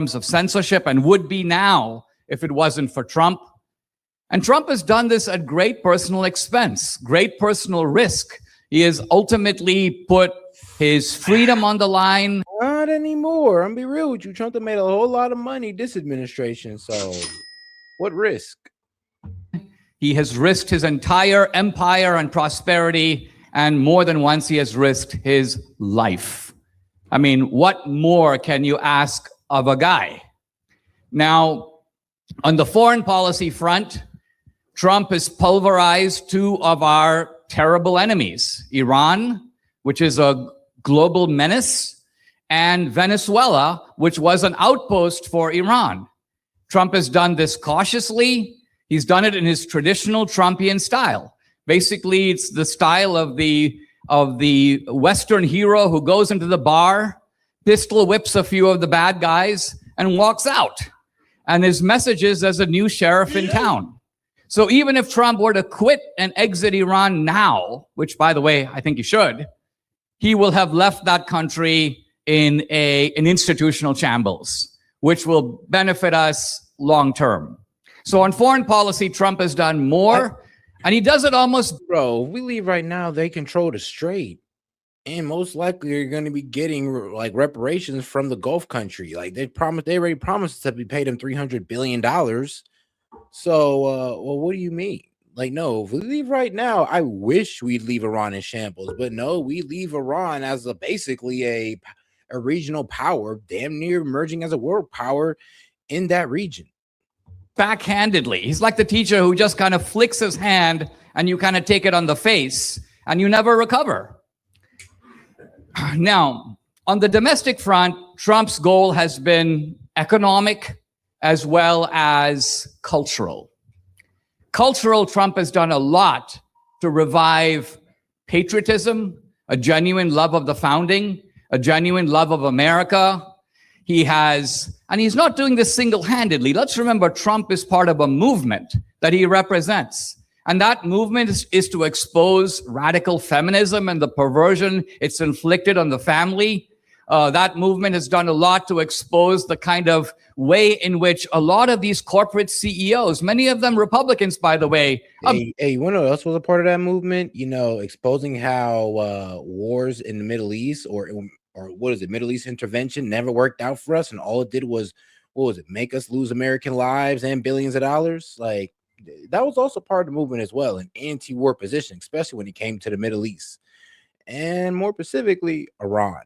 of censorship and would be now if it wasn't for Trump. And Trump has done this at great personal expense, great personal risk. He has ultimately put his freedom on the line. Not anymore. I'm gonna be real with you. Trump made a whole lot of money this administration. So what risk? He has risked his entire empire and prosperity, and more than once he has risked his life. I mean, what more can you ask of a guy? Now, on the foreign policy front, Trump has pulverized two of our terrible enemies, Iran, which is a global menace, and Venezuela, which was an outpost for Iran. Trump has done this cautiously. He's done it in his traditional Trumpian style. Basically, it's the style of the Western hero who goes into the bar, pistol whips a few of the bad guys, and walks out. And his message is as a new sheriff in town. So even if Trump were to quit and exit Iran now, which, by the way, I think he should, he will have left that country in an institutional shambles, which will benefit us long term. So on foreign policy, Trump has done more, and he does it almost. Bro, if we leave right now, they control the Strait, and most likely you're going to be getting like reparations from the Gulf country. Like they already promised to be paid them $300 billion. So, well, what do you mean? Like, no, if we leave right now, I wish we'd leave Iran in shambles, but no, we leave Iran as basically a regional power, damn near emerging as a world power in that region. Backhandedly. He's like the teacher who just kind of flicks his hand and you kind of take it on the face and you never recover. Now, on the domestic front, Trump's goal has been economic as well as cultural. Cultural, Trump has done a lot to revive patriotism, a genuine love of the founding, a genuine love of America. He has, and he's not doing this single-handedly. Let's remember, Trump is part of a movement that he represents. And that movement is to expose radical feminism and the perversion it's inflicted on the family. That movement has done a lot to expose the kind of way in which a lot of these corporate CEOs, many of them Republicans, by the way. Hey, you want to know what else was a part of that movement? You know, exposing how wars in the Middle East or what is it, Middle East intervention never worked out for us. And all it did was, what was it, make us lose American lives and billions of dollars? Like, that was also part of the movement as well, an anti-war position, especially when it came to the Middle East. And more specifically, Iran.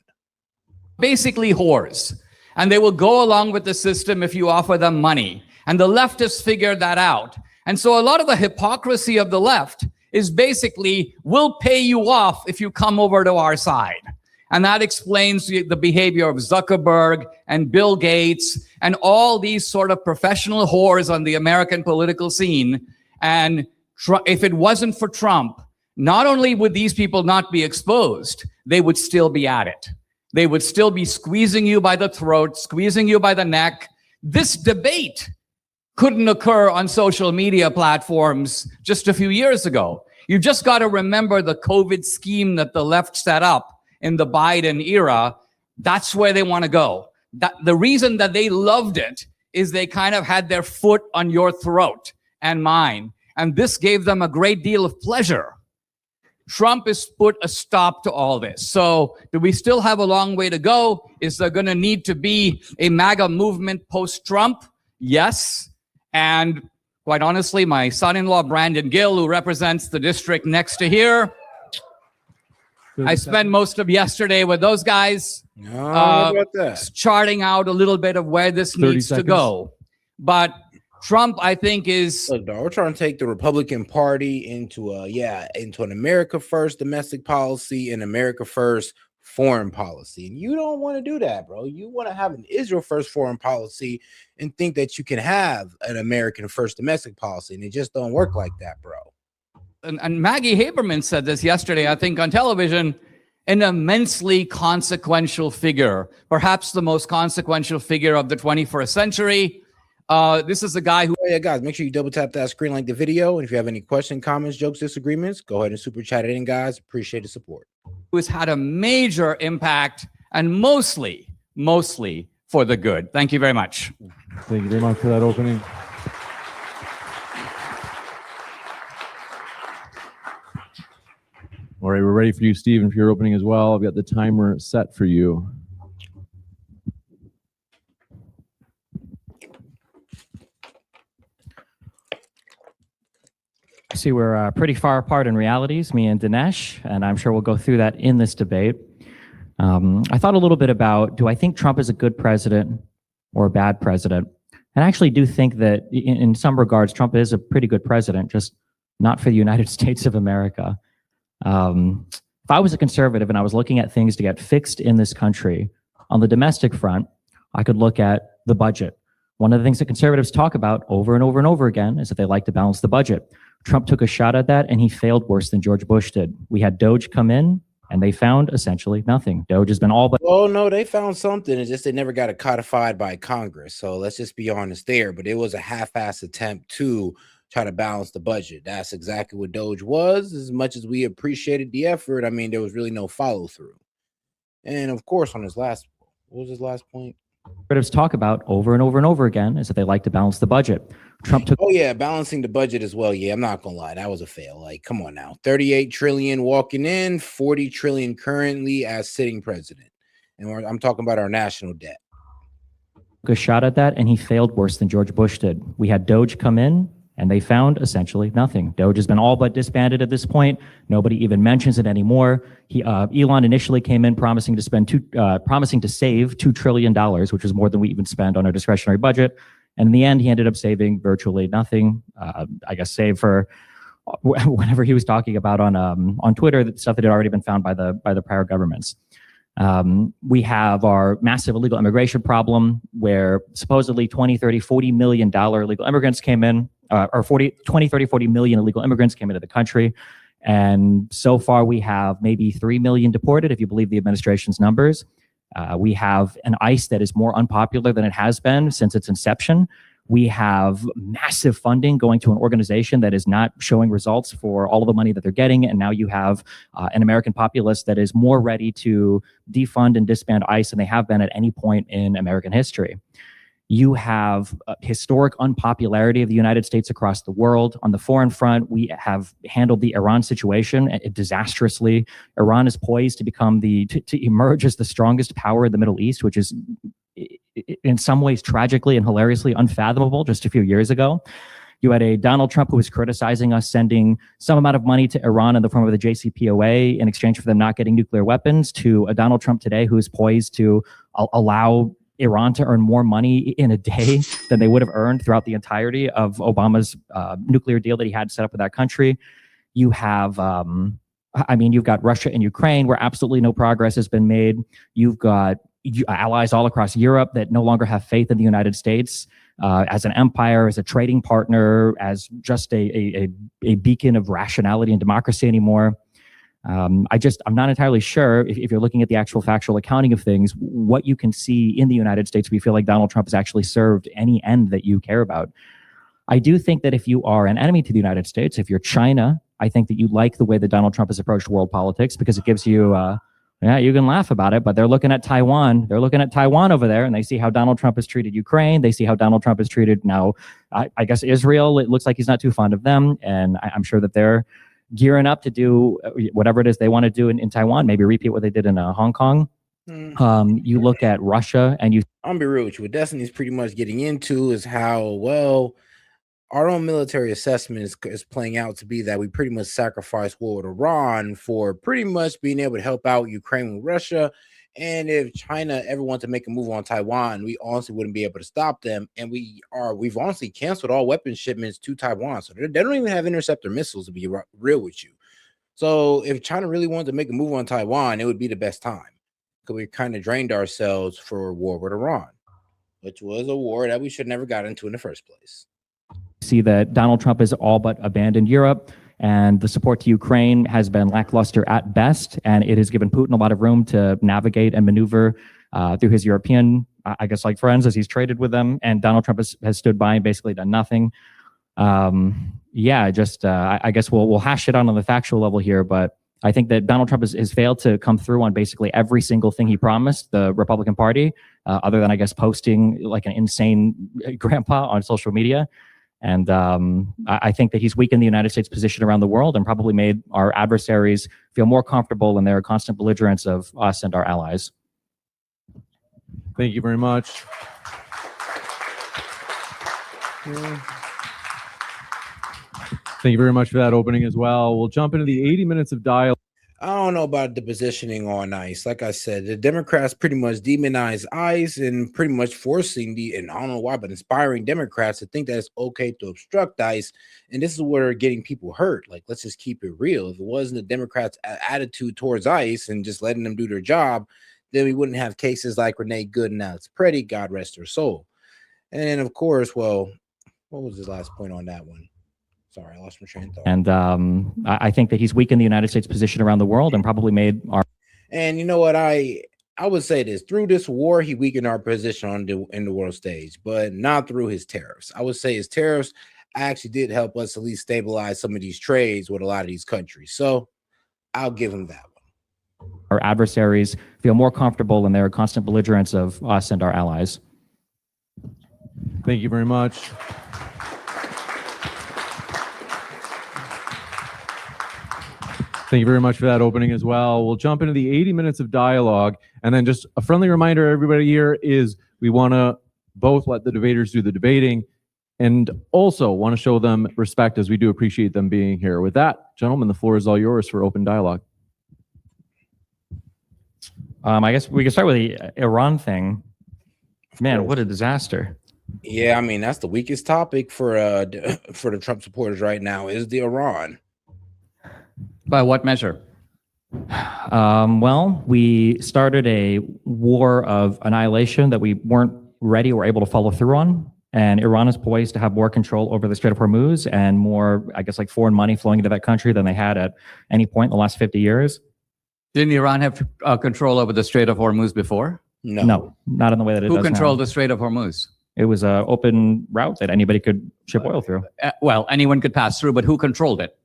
Basically whores, and they will go along with the system if you offer them money. And the leftists figured that out. And so a lot of the hypocrisy of the left is basically, we'll pay you off if you come over to our side. And that explains the behavior of Zuckerberg and Bill Gates and all these sort of professional whores on the American political scene. And if it wasn't for Trump, not only would these people not be exposed, they would still be at it. They would still be squeezing you by the throat, squeezing you by the neck. This debate couldn't occur on social media platforms just a few years ago. You've just got to remember the COVID scheme that the left set up in the Biden era. That's where they want to go. The reason that they loved it is they kind of had their foot on your throat and mine. And this gave them a great deal of pleasure. Trump has put a stop to all this. So do we still have a long way to go? Is there going to need to be a MAGA movement post-Trump? Yes. And quite honestly, my son-in-law, Brandon Gill, who represents the district next to here, I spent most of yesterday with those guys, charting out a little bit of where this needs to go. But Trump, I think, is... Look, dog, we're trying to take the Republican Party into an America First domestic policy and America First foreign policy. And you don't want to do that, bro. You want to have an Israel First foreign policy and think that you can have an American First domestic policy. And it just don't work like that, bro. And Maggie Haberman said this yesterday, I think, on television, an immensely consequential figure, perhaps the most consequential figure of the 21st century. This is a guy who... Yeah, guys, make sure you double tap that screen, like the video. And if you have any questions, comments, jokes, disagreements, go ahead and super chat it in, guys. Appreciate the support. Who has had a major impact, and mostly for the good. Thank you very much. Thank you very much for that opening. All right, we're ready for you, Stephen, for your opening as well. I've got the timer set for you. See, we're pretty far apart in realities, me and Dinesh, and I'm sure we'll go through that in this debate. I thought a little bit about, do I think Trump is a good president or a bad president? And I actually do think that in some regards, Trump is a pretty good president, just not for the United States of America. If I was a conservative and I was looking at things to get fixed in this country, on the domestic front, I could look at the budget. One of the things that conservatives talk about over and over and over again is that they like to balance the budget. Trump took a shot at that and he failed worse than George Bush did. We had Doge come in and they found essentially nothing. Doge has been all but— Oh, no, they found something. It's just they never got it codified by Congress. So let's just be honest there. But it was a half-assed attempt to try to balance the budget. That's exactly what Doge was. As much as we appreciated the effort, I mean, there was really no follow-through. And of course, on his last, what was his last point? Conservatives talk about over and over and over again is that they like to balance the budget. Trump took— Oh yeah, balancing the budget as well. Yeah, I'm not gonna lie, that was a fail. Like, come on now, 38 trillion walking in, 40 trillion currently as sitting president, and I'm talking about our national debt. Took a shot at that and he failed worse than George Bush did. We had Doge come in and they found essentially nothing. Doge has been all but disbanded at this point. Nobody even mentions it anymore. Elon initially came in promising to save $2 trillion, which was more than we even spend on our discretionary budget. And in the end, he ended up saving virtually nothing. I guess save for whenever he was talking about on Twitter, the stuff that had already been found by the prior governments. We have our massive illegal immigration problem where supposedly 20, 30, $40 million illegal immigrants came in, or 20, 30, 40 million illegal immigrants came into the country. And so far we have maybe 3 million deported, if you believe the administration's numbers. We have an ICE that is more unpopular than it has been since its inception. We have massive funding going to an organization that is not showing results for all of the money that they're getting. And now you have an American populace that is more ready to defund and disband ICE than they have been at any point in American history. You have historic unpopularity of the United States across the world. On the foreign front, we have handled the Iran situation disastrously. Iran is poised to become to emerge as the strongest power in the Middle East, which is in some ways tragically and hilariously unfathomable just a few years ago. You had a Donald Trump who was criticizing us sending some amount of money to Iran in the form of the JCPOA in exchange for them not getting nuclear weapons, to a Donald Trump today who is poised to allow Iran to earn more money in a day than they would have earned throughout the entirety of Obama's nuclear deal that he had set up with that country. You have, you've got Russia and Ukraine where absolutely no progress has been made. You've got allies all across Europe that no longer have faith in the United States as an empire, as a trading partner, as just a beacon of rationality and democracy anymore. I'm not entirely sure if you're looking at the actual factual accounting of things, what you can see in the United States, we feel like Donald Trump has actually served any end that you care about. I do think that if you are an enemy to the United States, if you're China, I think that you like the way that Donald Trump has approached world politics because it gives you, you can laugh about it, but they're looking at Taiwan. They're looking at Taiwan over there and they see how Donald Trump has treated Ukraine. They see how Donald Trump has treated now, I guess, Israel. It looks like he's not too fond of them. And I'm sure that they're gearing up to do whatever it is they want to do in Taiwan, maybe repeat what they did in Hong Kong. You look at Russia and I'm be real with you. What Destiny's pretty much getting into is how, well, our own military assessment is playing out to be that we pretty much sacrificed war with Iran for pretty much being able to help out Ukraine with Russia. And if China ever wants to make a move on Taiwan, we honestly wouldn't be able to stop them. And we've honestly canceled all weapons shipments to Taiwan. So they don't even have interceptor missiles, to be real with you. So if China really wanted to make a move on Taiwan, it would be the best time. Because we kind of drained ourselves for a war with Iran, which was a war that we should never got into in the first place. See that Donald Trump has all but abandoned Europe. And the support to Ukraine has been lackluster at best, and it has given Putin a lot of room to navigate and maneuver through his European, I guess, like friends as he's traded with them. And Donald Trump has stood by and basically done nothing. I guess we'll hash it out on the factual level here, but I think that Donald Trump has failed to come through on basically every single thing he promised the Republican Party, other than, I guess, posting like an insane grandpa on social media. And I think that he's weakened the United States position around the world and probably made our adversaries feel more comfortable in their constant belligerence of us and our allies. Thank you very much. Thank you very much for that opening as well. We'll jump into the 80 minutes of dialogue. I don't know about the positioning on ICE. Like I said, the Democrats pretty much demonize ICE and pretty much forcing and I don't know why, but inspiring Democrats to think that it's okay to obstruct ICE. And this is where getting people hurt. Like, let's just keep it real. If it wasn't the Democrats' attitude towards ICE and just letting them do their job, then we wouldn't have cases like Renee Good and Alex Preddy, God rest her soul. And then, of course, well, what was his last point on that one? Sorry, I lost my train of thought. And I think that he's weakened the United States position around the world and probably made our. And you know what? I would say this: through this war, he weakened our position in the world stage, but not through his tariffs. I would say his tariffs actually did help us at least stabilize some of these trades with a lot of these countries. So I'll give him that one. Our adversaries feel more comfortable in their constant belligerence of us and our allies. Thank you very much. Thank you very much for that opening as well. We'll jump into the 80 minutes of dialogue. And then just a friendly reminder, everybody here, is we want to both let the debaters do the debating and also want to show them respect, as we do appreciate them being here. With that, gentlemen, the floor is all yours for open dialogue. I guess we can start with the Iran thing. Man, what a disaster. Yeah, I mean, that's the weakest topic for the Trump supporters right now is the Iran. By what measure? Well, we started a war of annihilation that we weren't ready or able to follow through on. And Iran is poised to have more control over the Strait of Hormuz and more, I guess, like foreign money flowing into that country than they had at any point in the last 50 years. Didn't Iran have control over the Strait of Hormuz before? No, not in the way that it does now. Who controlled the Strait of Hormuz? It was an open route that anybody could ship oil through. Well, anyone could pass through, but who controlled it?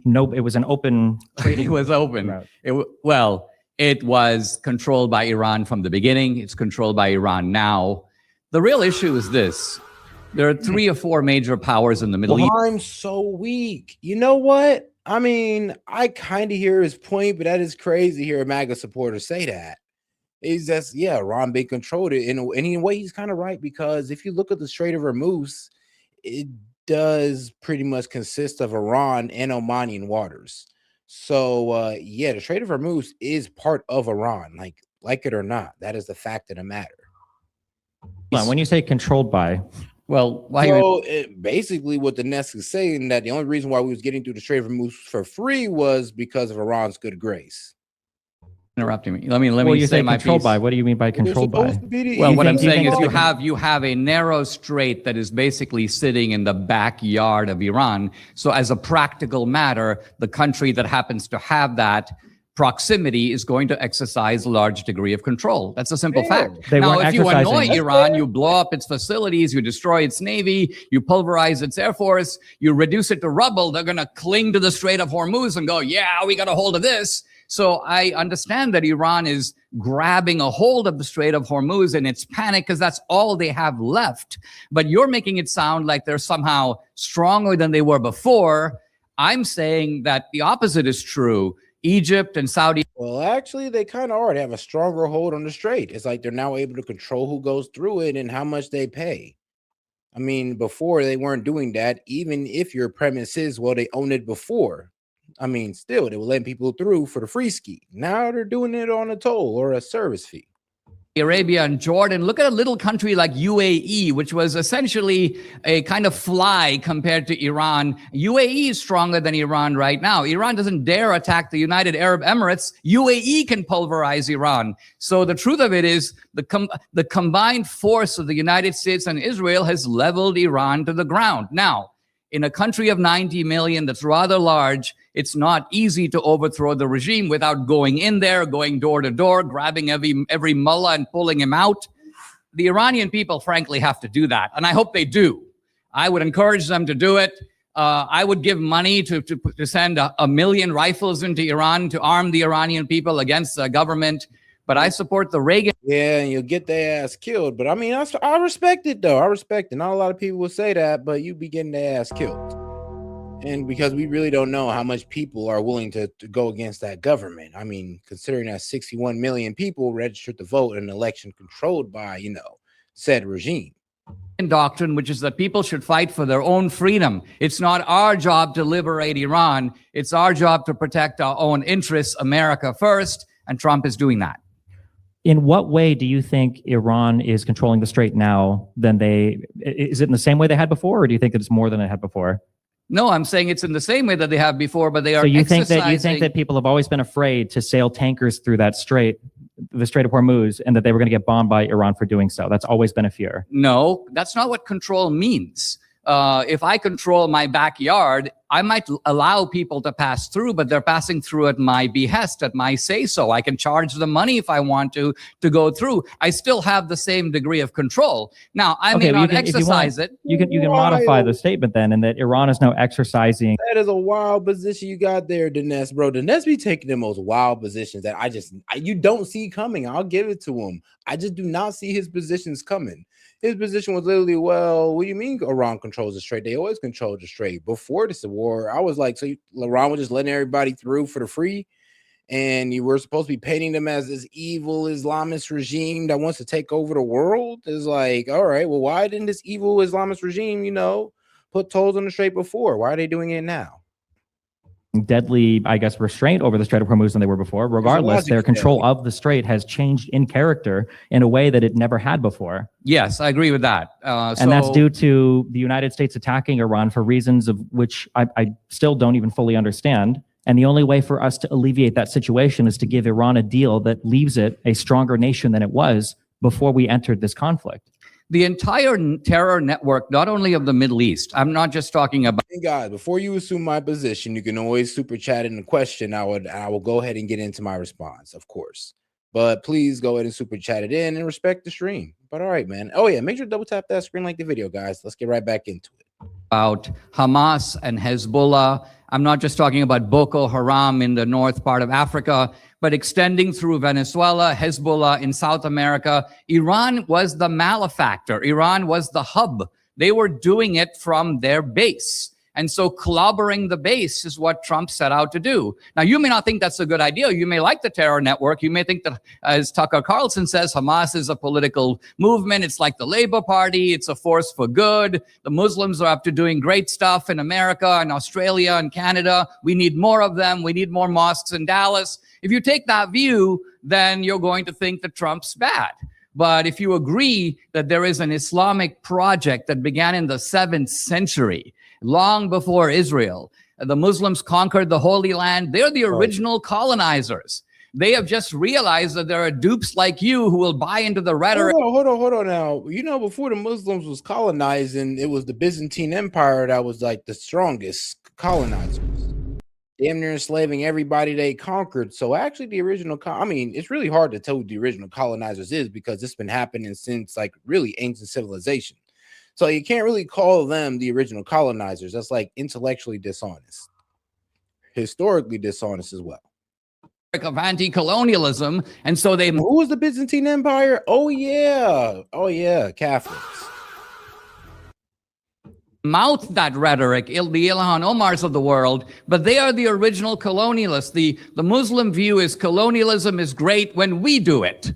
Nobody. It was an open. It was open. Route. It was controlled by Iran from the beginning. It's controlled by Iran now. The real issue is this. There are 3 or 4 major powers in the Middle East. I'm so weak. You know what? I mean, I kind of hear his point, but that is crazy to hear MAGA supporters say that. It's just, yeah, Iran being controlled it. In a way, he's kind of right, because if you look at the Strait of Hormuz, it does pretty much consist of Iran and Omanian waters. So, yeah, the Strait of Hormuz is part of Iran, like it or not. That is the fact of the matter. When you say controlled by, well, why? So basically, what the Nest is saying, that the only reason why we was getting through the Strait of Hormuz for free was because of Iran's good grace. Interrupting me. Let me say my controlled piece. by. What do you mean by controlled by? Well, what I'm saying is you have a narrow strait that is basically sitting in the backyard of Iran. So as a practical matter, the country that happens to have that proximity is going to exercise a large degree of control. That's a simple fact. Now, if you annoy Iran, you blow up its facilities, you destroy its navy, you pulverize its air force, you reduce it to rubble, they're going to cling to the Strait of Hormuz and go, yeah, we got a hold of this. So I understand that Iran is grabbing a hold of the Strait of Hormuz and it's panic because that's all they have left. But you're making it sound like they're somehow stronger than they were before. I'm saying that the opposite is true. Egypt and Saudi. Well, actually, they kind of already have a stronger hold on the strait. It's like they're now able to control who goes through it and how much they pay. I mean, before they weren't doing that, even if your premise is, well, they owned it before. I mean, still, they were letting people through for the free ski. Now they're doing it on a toll or a service fee. Arabia and Jordan. Look at a little country like UAE, which was essentially a kind of fly compared to Iran. UAE is stronger than Iran right now. Iran doesn't dare attack the United Arab Emirates. UAE can pulverize Iran. So the truth of it is the combined force of the United States and Israel has leveled Iran to the ground. Now, in a country of 90 million that's rather large, it's not easy to overthrow the regime without going in there, going door to door, grabbing every mullah and pulling him out. The Iranian people, frankly, have to do that. And I hope they do. I would encourage them to do it. I would give money to send a million rifles into Iran to arm the Iranian people against the government. But I support the Reagan. Yeah, and you'll get their ass killed. But I mean, I respect it, though. I respect it. Not a lot of people will say that, but you be getting their ass killed. And because we really don't know how much people are willing to go against that government. I mean, considering that 61 million people registered to vote in an election controlled by, you know, said regime. Doctrine, which is that people should fight for their own freedom. It's not our job to liberate Iran. It's our job to protect our own interests, America first, and Trump is doing that. In what way do you think Iran is controlling the Strait now than is it in the same way they had before, or do you think that it's more than it had before? No, I'm saying it's in the same way that they have before, but they are. So you think that people have always been afraid to sail tankers through that strait, the Strait of Hormuz, and that they were going to get bombed by Iran for doing so? That's always been a fear. No, that's not what control means. If I control my backyard, I might allow people to pass through, but they're passing through at my behest, at my say-so. I can charge them money if I want to go through. I still have the same degree of control. Now, I may not exercise it. You can modify the statement then, and that Iran is now exercising. That is a wild position you got there, Dinesh, bro. Dinesh be taking the most wild positions that you don't see coming. I'll give it to him. I just do not see his positions coming. His position was literally, well, what do you mean Iran controls the Strait? They always controlled the Strait. Before this war, I was like, so Iran was just letting everybody through for the free, and you were supposed to be painting them as this evil Islamist regime that wants to take over the world? It's like, all right, well, why didn't this evil Islamist regime, you know, put tolls on the Strait before? Why are they doing it now? Deadly, I guess, restraint over the Strait of Hormuz than they were before. Regardless, their control of the Strait has changed in character in a way that it never had before. Yes, I agree with that. And that's due to the United States attacking Iran for reasons of which I still don't even fully understand. And the only way for us to alleviate that situation is to give Iran a deal that leaves it a stronger nation than it was before we entered this conflict. The entire terror network, not only of the Middle East, I'm not just talking about. Hey guys, before you assume my position, you can always super chat in the question. I will go ahead and get into my response, of course. But please go ahead and super chat it in and respect the stream. But all right, man. Oh yeah, make sure to double tap that screen, like the video, guys. Let's get right back into it. About Hamas and Hezbollah. I'm not just talking about Boko Haram in the north part of Africa, but extending through Venezuela, Hezbollah in South America. Iran was the malefactor. Iran was the hub. They were doing it from their base. And so clobbering the base is what Trump set out to do. Now, you may not think that's a good idea. You may like the terror network. You may think that, as Tucker Carlson says, Hamas is a political movement. It's like the Labour Party. It's a force for good. The Muslims are up to doing great stuff in America and Australia and Canada. We need more of them. We need more mosques in Dallas. If you take that view, then you're going to think that Trump's bad. But if you agree that there is an Islamic project that began in the 7th century, long before Israel, the Muslims conquered the Holy Land. They're the original colonizers. They have just realized that there are dupes like you who will buy into the rhetoric. Hold on now. You know, before the Muslims was colonizing, it was the Byzantine Empire that was like the strongest colonizers. Damn near enslaving everybody they conquered. So actually the original, I mean, it's really hard to tell who the original colonizers is because it's been happening since like really ancient civilization. So you can't really call them the original colonizers. That's like intellectually dishonest, historically dishonest as well. Of anti-colonialism, and so they. Who was the Byzantine Empire? Oh yeah, Catholics. Mouth that rhetoric, the Ilhan Omars of the world, but they are the original colonialists. The Muslim view is colonialism is great when we do it,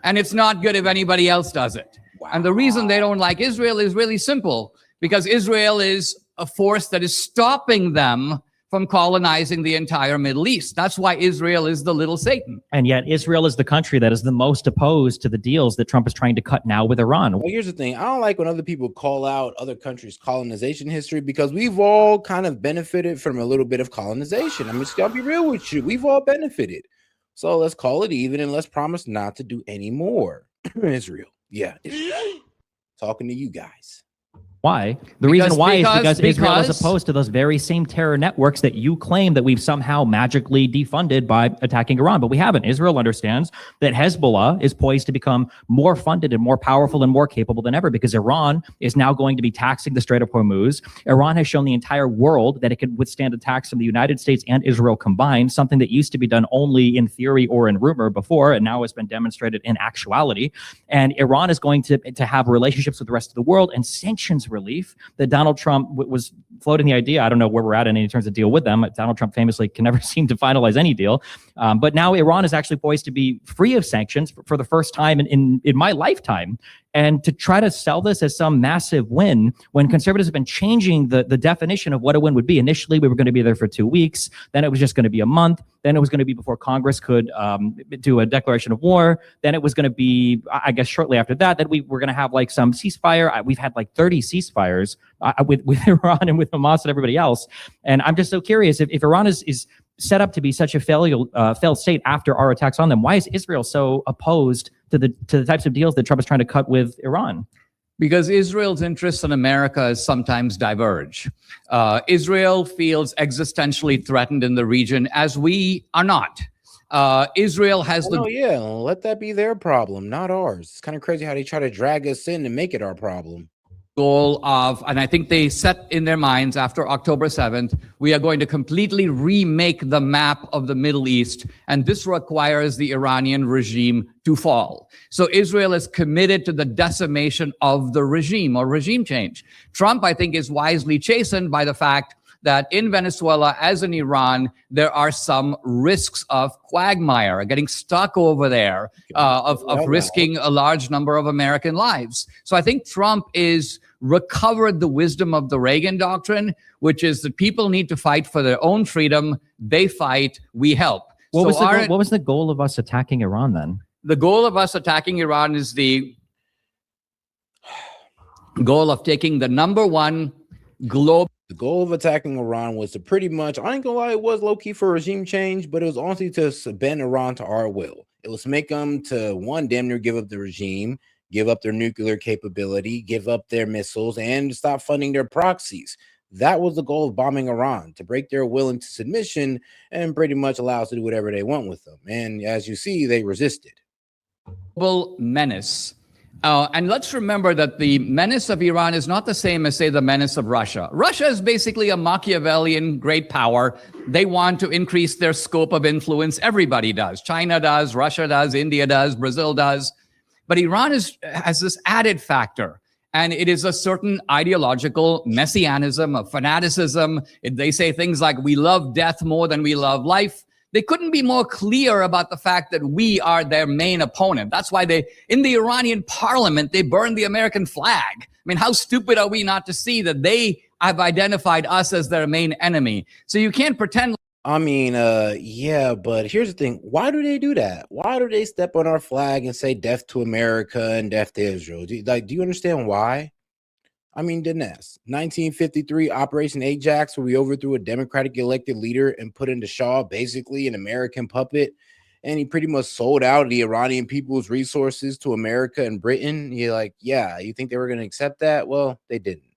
and it's not good if anybody else does it. Wow. And the reason they don't like Israel is really simple, because Israel is a force that is stopping them from colonizing the entire Middle East. That's why Israel is the little Satan. And yet Israel is the country that is the most opposed to the deals that Trump is trying to cut now with Iran. Well, here's the thing. I don't like when other people call out other countries' colonization history, because we've all kind of benefited from a little bit of colonization. I mean, I'll be real with you. We've all benefited. So let's call it even, and let's promise not to do any more. Israel. Yeah. Israel. Talking to you guys. Why? The reason why is because Israel is because opposed to those very same terror networks that you claim that we've somehow magically defunded by attacking Iran. But we haven't. Israel understands that Hezbollah is poised to become more funded and more powerful and more capable than ever because Iran is now going to be taxing the Strait of Hormuz. Iran has shown the entire world that it can withstand attacks from the United States and Israel combined, something that used to be done only in theory or in rumor before, and now has been demonstrated in actuality. And Iran is going to have relationships with the rest of the world and sanctions relief that Donald Trump was floating the idea. I don't know where we're at in any terms of deal with them. Donald Trump famously can never seem to finalize any deal. But now Iran is actually poised to be free of sanctions for the first time in my lifetime. And to try to sell this as some massive win when conservatives have been changing the definition of what a win would be. Initially, we were going to be there for 2 weeks. Then it was just going to be a month. Then it was going to be before Congress could do a declaration of war. Then it was going to be, I guess, shortly after that, that we were going to have like some ceasefire. We've had like 30 ceasefires with Iran and with Hamas and everybody else. And I'm just so curious if Iran is set up to be such a failed state after our attacks on them, why is Israel so opposed to the types of deals that Trump is trying to cut with Iran? Because Israel's interests in America sometimes diverge. Israel feels existentially threatened in the region, as we are not. Israel has yeah, let that be their problem, not ours. It's kind of crazy how they try to drag us in and make it our problem. Goal of, and I think they set in their minds after October 7th, we are going to completely remake the map of the Middle East, and this requires the Iranian regime to fall. So Israel is committed to the decimation of the regime or regime change. Trump, I think, is wisely chastened by the fact that in Venezuela, as in Iran, there are some risks of quagmire, getting stuck over there, of risking a large number of American lives. So I think Trump is recovered the wisdom of the Reagan doctrine, which is that people need to fight for their own freedom. They fight, we help. What was the goal of us attacking Iran then? The goal of us attacking Iran is the goal of taking the #1 global. The goal of attacking Iran was to pretty much, I ain't gonna lie, it was low-key for regime change, but it was honestly to bend Iran to our will. It was to make them to, one, damn near give up the regime, give up their nuclear capability, give up their missiles, and stop funding their proxies. That was the goal of bombing Iran, to break their will into submission and pretty much allow us to do whatever they want with them. And as you see, they resisted. Global menace. And let's remember that the menace of Iran is not the same as, say, the menace of Russia. Russia is basically a Machiavellian great power. They want to increase their scope of influence. Everybody does. China does, Russia does, India does, Brazil does. But Iran has this added factor, and it is a certain ideological messianism, a fanaticism. They say things like, we love death more than we love life. They couldn't be more clear about the fact that we are their main opponent. That's why in the Iranian parliament, they burned the American flag. I mean, how stupid are we not to see that they have identified us as their main enemy? So you can't pretend. I mean, yeah, but here's the thing. Why do they do that? Why do they step on our flag and say death to America and death to Israel? Do you understand why? I mean, Dinesh, 1953 Operation Ajax, where we overthrew a Democratic elected leader and put into Shah basically an American puppet, and he pretty much sold out the Iranian people's resources to America and Britain. You're like, yeah, you think they were going to accept that? Well, they didn't.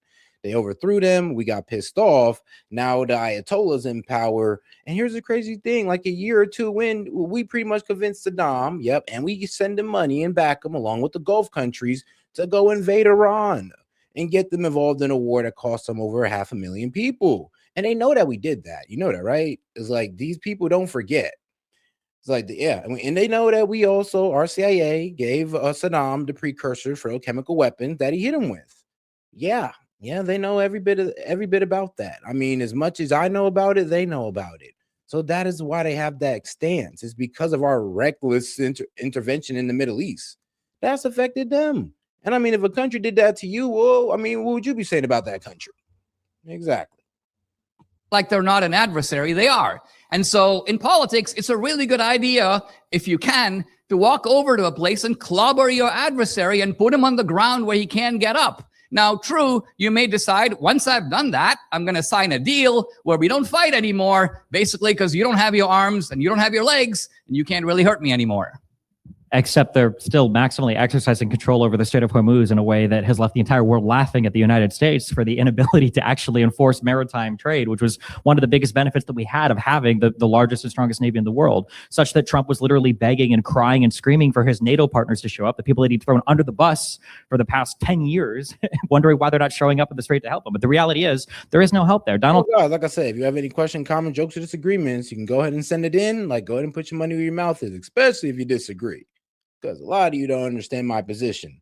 They overthrew them. We got pissed off. Now the Ayatollah's in power. And here's the crazy thing. Like a year or two in, we pretty much convinced Saddam, yep, and we send them money and back them along with the Gulf countries to go invade Iran and get them involved in a war that cost them over 500,000 people. And they know that we did that. You know that, right? It's like these people don't forget. It's like, yeah, and they know that we also, our CIA gave Saddam the precursor for the chemical weapons that he hit him with. Yeah, they know every bit about that. I mean, as much as I know about it, they know about it. So that is why they have that stance. It's because of our reckless intervention in the Middle East. That's affected them. And I mean, if a country did that to you, well, I mean, what would you be saying about that country? Exactly. Like they're not an adversary, they are. And so in politics, it's a really good idea, if you can, to walk over to a place and clobber your adversary and put him on the ground where he can't get up. Now, true, you may decide, once I've done that, I'm going to sign a deal where we don't fight anymore, basically because you don't have your arms and you don't have your legs and you can't really hurt me anymore. except they're still maximally exercising control over the Strait of Hormuz in a way that has left the entire world laughing at the United States for the inability to actually enforce maritime trade, which was one of the biggest benefits that we had of having the largest and strongest navy in the world, such that Trump was literally begging and crying and screaming for his NATO partners to show up, the people that he'd thrown under the bus for the past 10 years, wondering why they're not showing up in the Strait to help him. But the reality is, there is no help there. Donald. Oh God, like I said, if you have any question, comment, jokes, or disagreements, you can go ahead and send it in. Like, go ahead and put your money where your mouth is, especially if you disagree. Because a lot of you don't understand my position,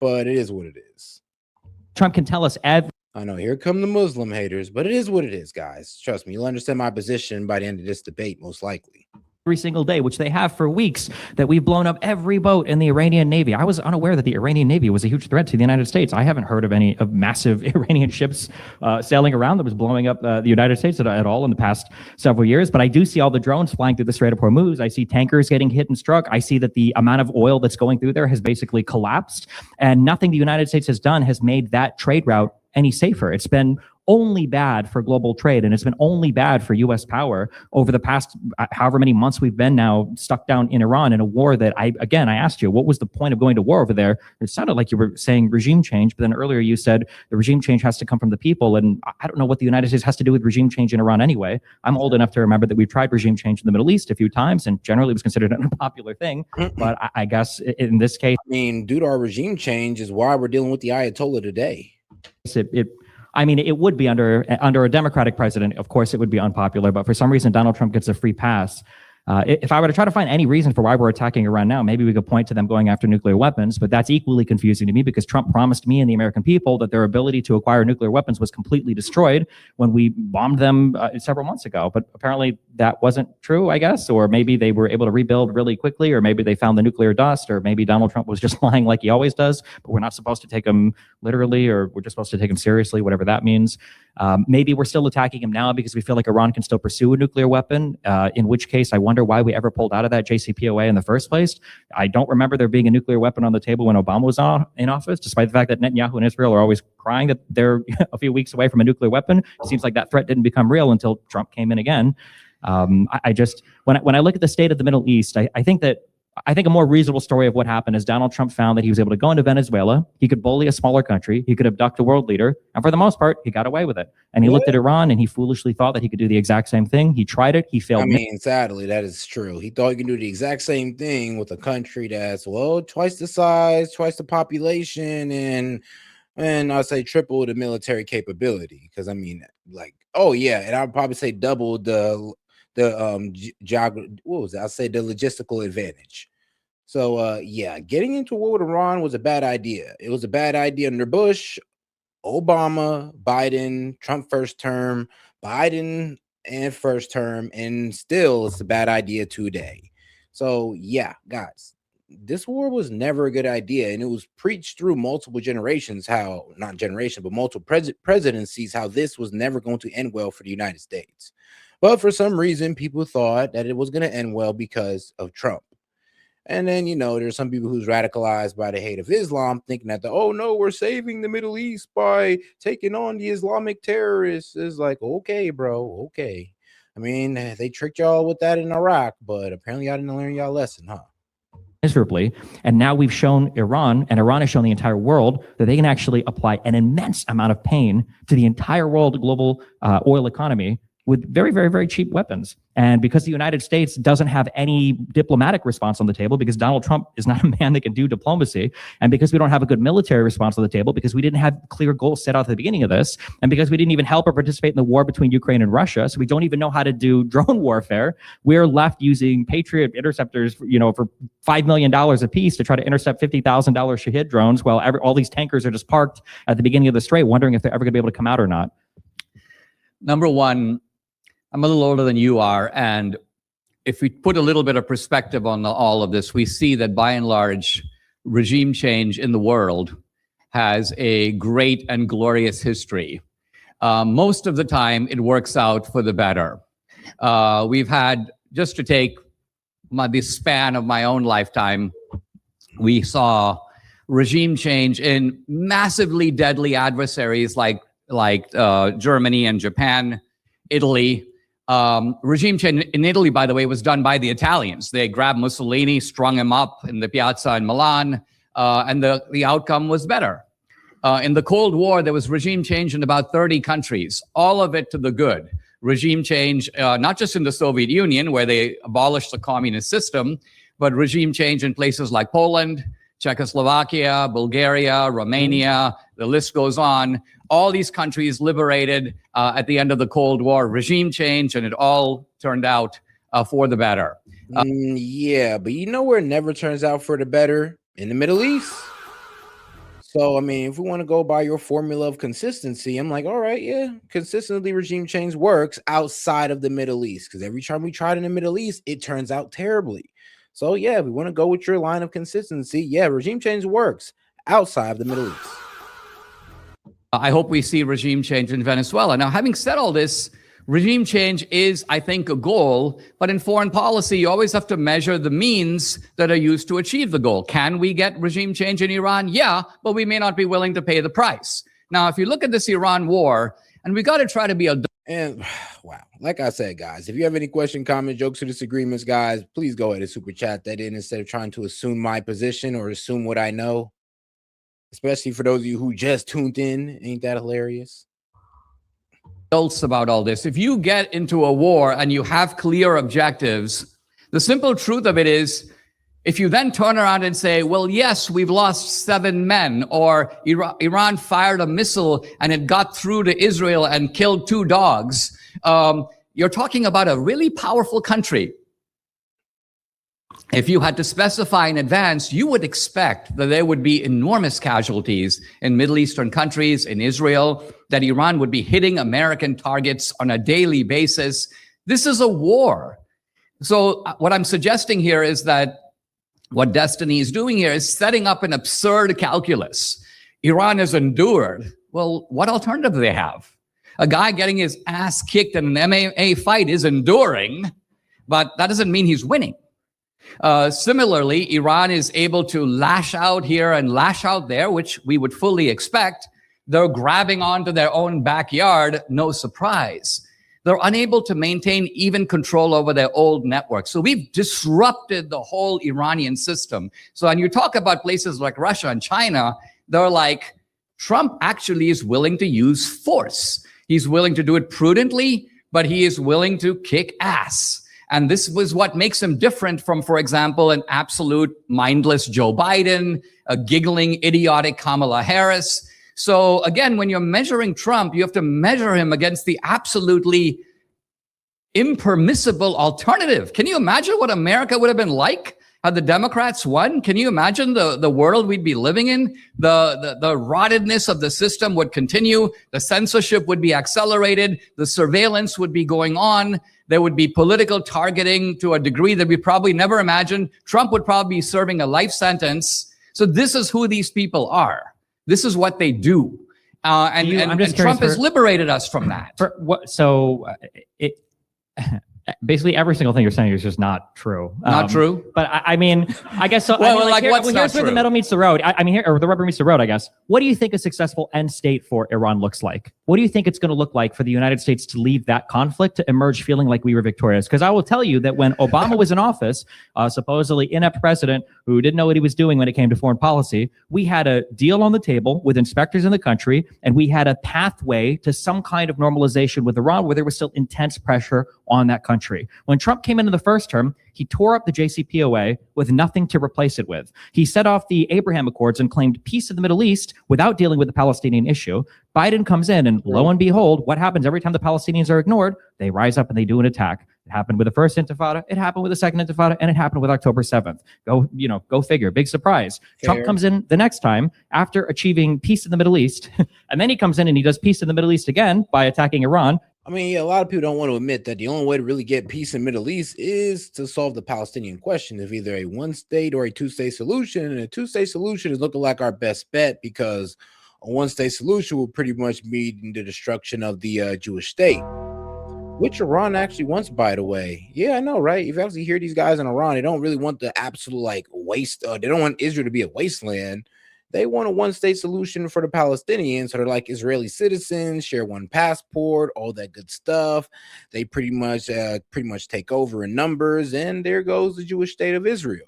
but it is what it is. Trump can tell us I know, here come the Muslim haters, but it is what it is, guys. Trust me, you'll understand my position by the end of this debate, most likely. every single day, which they have for weeks, that we've blown up every boat in the Iranian Navy. I was unaware that the Iranian Navy was a huge threat to the United States. I haven't heard of any of massive Iranian ships sailing around that was blowing up the United States at all in the past several years. But I do see all the drones flying through the Strait of Hormuz. I see tankers getting hit and struck. I see that the amount of oil that's going through there has basically collapsed. And nothing the United States has done has made that trade route any safer. It's been only bad for global trade, and it's been only bad for U.S. power over the past however many months we've been now stuck down in Iran in a war that I asked you, what was the point of going to war over there? It sounded like you were saying regime change, but then earlier you said the regime change has to come from the people, and I don't know what the United States has to do with regime change in Iran anyway. I'm old enough to remember that we've tried regime change in the Middle East a few times, and generally it was considered an unpopular thing, but I guess in this case... I mean, due to our regime change is why we're dealing with the Ayatollah today. It would be under a Democratic president. Of course, it would be unpopular. But for some reason, Donald Trump gets a free pass. If I were to try to find any reason for why we're attacking Iran now, maybe we could point to them going after nuclear weapons. But that's equally confusing to me because Trump promised me and the American people that their ability to acquire nuclear weapons was completely destroyed when we bombed them several months ago. But apparently that wasn't true, I guess. Or maybe they were able to rebuild really quickly, or maybe they found the nuclear dust, or maybe Donald Trump was just lying like he always does. But we're not supposed to take him literally, or we're just supposed to take him seriously, whatever that means. Maybe we're still attacking him now because we feel like Iran can still pursue a nuclear weapon, in which case I wonder why we ever pulled out of that JCPOA in the first place. I don't remember there being a nuclear weapon on the table when Obama was in office, despite the fact that Netanyahu and Israel are always crying that they're a few weeks away from a nuclear weapon. It seems like that threat didn't become real until Trump came in again. When I look at the state of the Middle East, I think a more reasonable story of what happened is Donald Trump found that he was able to go into Venezuela, he could bully a smaller country, he could abduct a world leader, and for the most part, he got away with it. And he looked at Iran and he foolishly thought that he could do the exact same thing. He tried it, he failed. I mean, sadly, that is true. He thought he could do the exact same thing with a country that's, well, twice the size, twice the population, and I'll say triple the military capability. Because I mean, like, oh yeah, and I'd probably say double the what was that? I'll say the logistical advantage. So yeah, getting into war with Iran was a bad idea. It was a bad idea under Bush, Obama, Biden, Trump first term, Biden and first term, and still it's a bad idea today. So yeah, guys, this war was never a good idea, and it was preached through multiple generations, how not generation, but multiple presidencies, how this was never going to end well for the United States. But for some reason, people thought that it was going to end well because of Trump. And then, you know, there's some people who's radicalized by the hate of Islam, thinking that, oh, no, we're saving the Middle East by taking on the Islamic terrorists. It's like, okay, bro, okay. I mean, they tricked y'all with that in Iraq, but apparently y'all didn't learn y'all lesson, huh? Miserably. And now we've shown Iran, and Iran has shown the entire world that they can actually apply an immense amount of pain to the entire world global oil economy with very, very, very cheap weapons. And because the United States doesn't have any diplomatic response on the table, because Donald Trump is not a man that can do diplomacy, and because we don't have a good military response on the table, because we didn't have clear goals set out at the beginning of this, and because we didn't even help or participate in the war between Ukraine and Russia, so we don't even know how to do drone warfare, we're left using Patriot interceptors, for $5 million a piece to try to intercept $50,000 Shahid drones, while all these tankers are just parked at the beginning of the Strait, wondering if they're ever going to be able to come out or not. Number one, I'm a little older than you are, and if we put a little bit of perspective on all of this, we see that by and large, regime change in the world has a great and glorious history. Most of the time, it works out for the better. We've had, just to take the span of my own lifetime, we saw regime change in massively deadly adversaries like Germany and Japan, Italy, Regime change in Italy, by the way, was done by the Italians. They grabbed Mussolini, strung him up in the piazza in Milan, and the outcome was better. In the Cold War, there was regime change in about 30 countries, all of it to the good. Regime change, not just in the Soviet Union, where they abolished the communist system, but regime change in places like Poland, Czechoslovakia, Bulgaria, Romania, the list goes on. All these countries liberated at the end of the Cold War, regime change, and it all turned out for the better. Yeah, but you know where it never turns out for the better? In the Middle East. So, I mean, if we want to go by your formula of consistency, I'm like, all right, yeah, consistently regime change works outside of the Middle East, because every time we tried in the Middle East, it turns out terribly. So, yeah, if we want to go with your line of consistency, yeah, regime change works outside of the Middle East. I hope we see regime change in Venezuela. Now, having said all this, regime change is, I think, a goal, but in foreign policy, you always have to measure the means that are used to achieve the goal. Can we get regime change in Iran? Yeah, but we may not be willing to pay the price. Now, if you look at this Iran war, and we got to try to be And wow, like I said, guys, if you have any question, comment, jokes, or disagreements, guys, please go ahead and super chat that in instead of trying to assume my position or assume what I know. Especially for those of you who just tuned in. Ain't that hilarious? Adults about all this. If you get into a war and you have clear objectives, the simple truth of it is, if you then turn around and say, well, yes, we've lost 7 men, or Iran fired a missile and it got through to Israel and killed 2 dogs, you're talking about a really powerful country. If you had to specify in advance, you would expect that there would be enormous casualties in Middle Eastern countries, in Israel, that Iran would be hitting American targets on a daily basis. This is a war. So what I'm suggesting here is that what Destiny is doing here is setting up an absurd calculus. Iran has endured. Well, what alternative do they have? A guy getting his ass kicked in an MMA fight is enduring, but that doesn't mean he's winning. Similarly, Iran is able to lash out here and lash out there, which we would fully expect. They're grabbing onto their own backyard, no surprise. They're unable to maintain even control over their old network. So we've disrupted the whole Iranian system. So when you talk about places like Russia and China, they're like, Trump actually is willing to use force. He's willing to do it prudently, but he is willing to kick ass. And this was what makes him different from, for example, an absolute mindless Joe Biden, a giggling, idiotic Kamala Harris. So again, when you're measuring Trump, you have to measure him against the absolutely impermissible alternative. Can you imagine what America would have been like had the Democrats won? Can you imagine the world we'd be living in? The rottenness of the system would continue. The censorship would be accelerated. The surveillance would be going on. There would be political targeting to a degree that we probably never imagined. Trump would probably be serving a life sentence. So this is who these people are. This is what they do. And Trump has liberated us from that. Basically, every single thing you're saying is just not true. Not true. But I mean, I guess so. Here's where the metal meets the road. Or the rubber meets the road, I guess. What do you think a successful end state for Iran looks like? What do you think it's going to look like for the United States to leave that conflict, to emerge feeling like we were victorious? Because I will tell you that when Obama was in office, supposedly inept president who didn't know what he was doing when it came to foreign policy, we had a deal on the table with inspectors in the country, and we had a pathway to some kind of normalization with Iran where there was still intense pressure on that country. When Trump came into the first term, he tore up the JCPOA with nothing to replace it with. He set off the Abraham Accords and claimed peace in the Middle East without dealing with the Palestinian issue. Biden comes in, and lo and behold, what happens every time the Palestinians are ignored? They rise up and they do an attack. It happened with the first intifada, it happened with the second intifada, and it happened with October 7th. Go figure. Big surprise. Fair. Trump comes in the next time after achieving peace in the Middle East, and then he comes in and he does peace in the Middle East again by attacking Iran. I mean, yeah, a lot of people don't want to admit that the only way to really get peace in the Middle East is to solve the Palestinian question of either a one-state or a two-state solution. And a two-state solution is looking like our best bet, because a one-state solution will pretty much mean the destruction of the Jewish state, which Iran actually wants, by the way. Yeah, I know, right? If you actually hear these guys in Iran, they don't really want the absolute waste. They don't want Israel to be a wasteland. They want a one-state solution for the Palestinians, so they're like Israeli citizens, share one passport, all that good stuff. They pretty much take over in numbers, and there goes the Jewish state of Israel.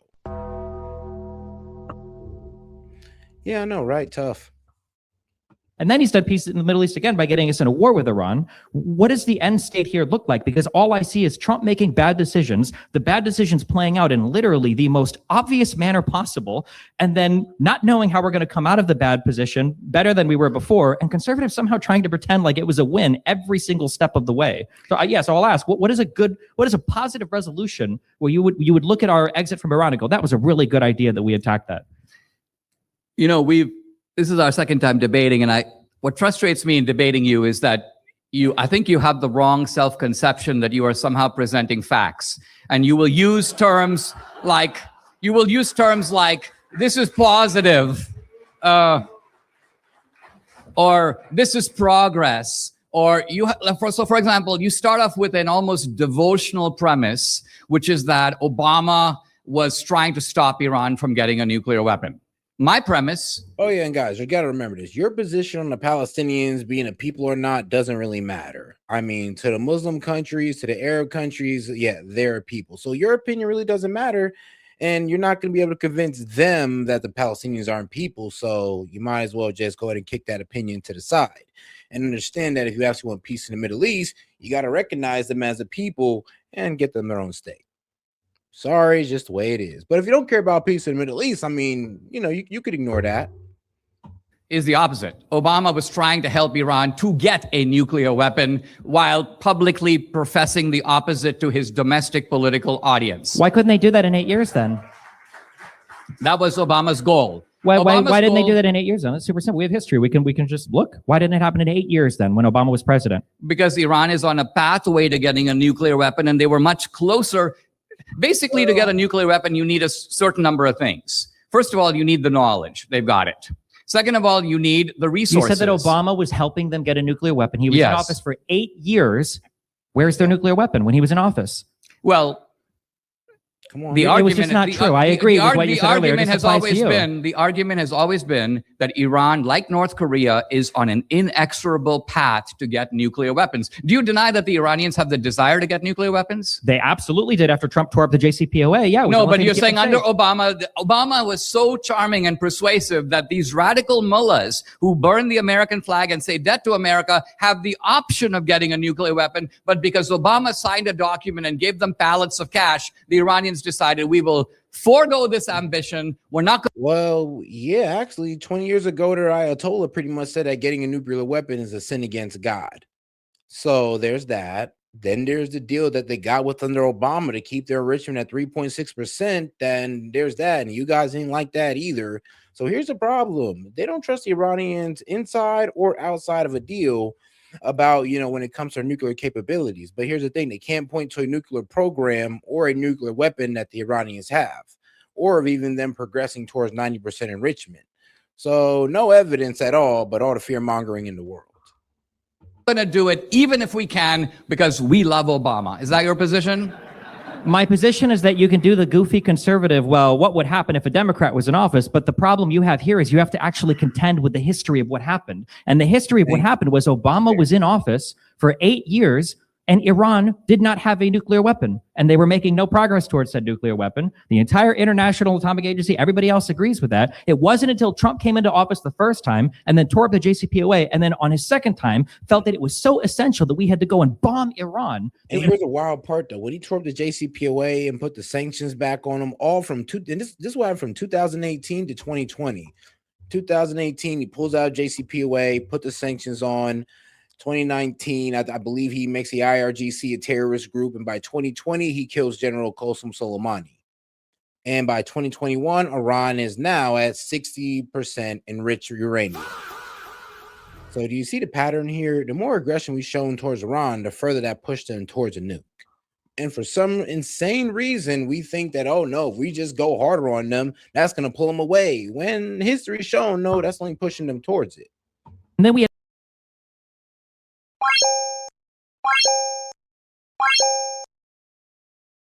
Yeah, I know, right? Tough. And then he's done peace in the Middle East again by getting us in a war with Iran. What does the end state here look like? Because all I see is Trump making bad decisions, the bad decisions playing out in literally the most obvious manner possible, and then not knowing how we're going to come out of the bad position better than we were before, and conservatives somehow trying to pretend like it was a win every single step of the way. So so I'll ask, what is a positive resolution where you would look at our exit from Iran and go, that was a really good idea that we attacked that? You know, this is our second time debating, and what frustrates me in debating you is that I think you have the wrong self-conception that you are somehow presenting facts, and you will use terms like this is positive, or this is progress, or for example, you start off with an almost devotional premise, which is that Obama was trying to stop Iran from getting a nuclear weapon. My premise. Oh, yeah. And guys, you got to remember this. Your position on the Palestinians being a people or not doesn't really matter. I mean, to the Muslim countries, to the Arab countries, yeah, they're people. So your opinion really doesn't matter. And you're not going to be able to convince them that the Palestinians aren't people. So you might as well just go ahead and kick that opinion to the side and understand that if you actually want peace in the Middle East, you got to recognize them as a people and get them their own state. Sorry, it's just the way it is. But if you don't care about peace in the Middle East, I mean, you could ignore that. Is the opposite. Obama was trying to help Iran to get a nuclear weapon while publicly professing the opposite to his domestic political audience. Why couldn't they do that in 8 years then? That was Obama's goal. Why didn't they do that in 8 years then? That's super simple. We have history. We can just look. Why didn't it happen in 8 years then when Obama was president? Because Iran is on a pathway to getting a nuclear weapon, and they were much closer. Basically, to get a nuclear weapon, you need a certain number of things. First of all, you need the knowledge. They've got it. Second of all, you need the resources. You said that Obama was helping them get a nuclear weapon. He was in office for 8 years. Where's their nuclear weapon when he was in office? Well, come on. It was just not true. I agree with what you said earlier. The argument has always been that Iran, like North Korea, is on an inexorable path to get nuclear weapons. Do you deny that the Iranians have the desire to get nuclear weapons? They absolutely did after Trump tore up the JCPOA. Yeah. No, but you're saying under Obama was so charming and persuasive that these radical mullahs who burn the American flag and say debt to America have the option of getting a nuclear weapon, but because Obama signed a document and gave them pallets of cash, the Iranians decided we will forego this ambition. We're not going. Well, yeah, actually 20 years ago, their Ayatollah pretty much said that getting a nuclear weapon is a sin against God. So there's that. Then there's the deal that they got with under Obama to keep their enrichment at 3.6%. Then there's that. And you guys ain't like that either. So here's the problem. They don't trust the Iranians inside or outside of a deal about, when it comes to nuclear capabilities. But here's the thing. They can't point to a nuclear program or a nuclear weapon that the Iranians have, or of even them progressing towards 90% enrichment. So no evidence at all, but all the fear mongering in the world. We're going to do it even if we can because we love Obama. Is that your position? My position is that you can do the goofy conservative, well, what would happen if a Democrat was in office? But the problem you have here is you have to actually contend with the history of what happened. And the history of what happened was Obama was in office for 8 years, and Iran did not have a nuclear weapon. And they were making no progress towards that nuclear weapon. The entire International Atomic Agency, everybody else agrees with that. It wasn't until Trump came into office the first time and then tore up the JCPOA, and then on his second time felt that it was so essential that we had to go and bomb Iran. And here's the wild part, though. When he tore up the JCPOA and put the sanctions back on them, all from this went from 2018 to 2020. 2018, he pulls out JCPOA, put the sanctions on. 2019, I believe he makes the IRGC a terrorist group, and by 2020, he kills General Qasem Soleimani. And by 2021, Iran is now at 60% enriched uranium. So do you see the pattern here? The more aggression we've shown towards Iran, the further that pushed them towards a nuke. And for some insane reason, we think that, oh no, if we just go harder on them, that's going to pull them away. When history's shown, no, that's only pushing them towards it. And then we